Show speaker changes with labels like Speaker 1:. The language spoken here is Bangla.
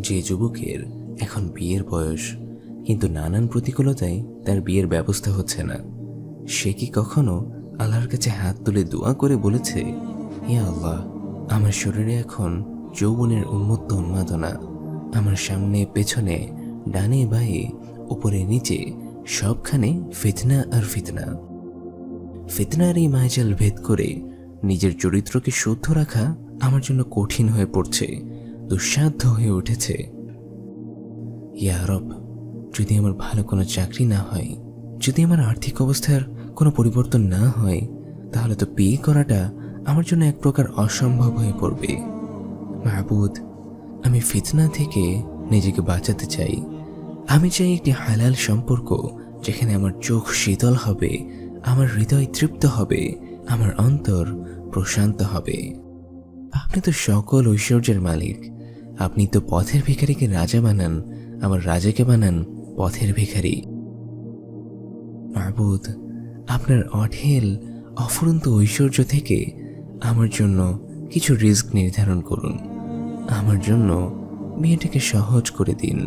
Speaker 1: যে যুবকের এখন বিয়ের বয়স, কিন্তু নানান প্রতিকূলতায় তার বিয়ের ব্যবস্থা হচ্ছে না, সে কি কখনো আল্লাহর কাছে হাত তুলে দোয়া করে বলেছে, হে আল্লাহ, আমার শরীরে এখন যৌবনের উন্মত্ত উন্মাদনা, আমার সামনে পেছনে ডানে বাঁয়ে উপরে নিচে সবখানে ফিতনা আর ফিতনা। ফিতনার এই মায়াজাল ভেদ করে নিজের চরিত্রকে শুদ্ধ রাখা আমার জন্য কঠিন হয়ে পড়ছে, দুঃসাধ্য হয়ে উঠেছে। ইয়া রব, যদি আমার ভালো কোনো চাকরি না হয়, যদি আমার আর্থিক অবস্থার কোনো পরিবর্তন না হয়, তাহলে তো বিয়ে করাটা আমার জন্য এক প্রকার অসম্ভব হয়ে পড়বে। মাহবুদ, আমি ফিতনা থেকে নিজেকে বাঁচাতে চাই। আমি চাই একটি হালাল সম্পর্ক, যেখানে আমার চোখ শীতল হবে, আমার হৃদয় তৃপ্ত হবে, আমার অন্তর প্রশান্ত হবে। আপনি তো সকল ঐশ্বর্যের মালিক। আপনি তো পথের ভিখারিকে রাজা বানান, আমার রাজাকে বানান পথের ভিখারি। মাহবুদ, আপনার অঢেল অফুরন্ত ঐশ্বর্য থেকে আমার জন্য কিছু রিস্ক নির্ধারণ করুন। আমার জন্য বিয়েটাকে সহজ করে দিন।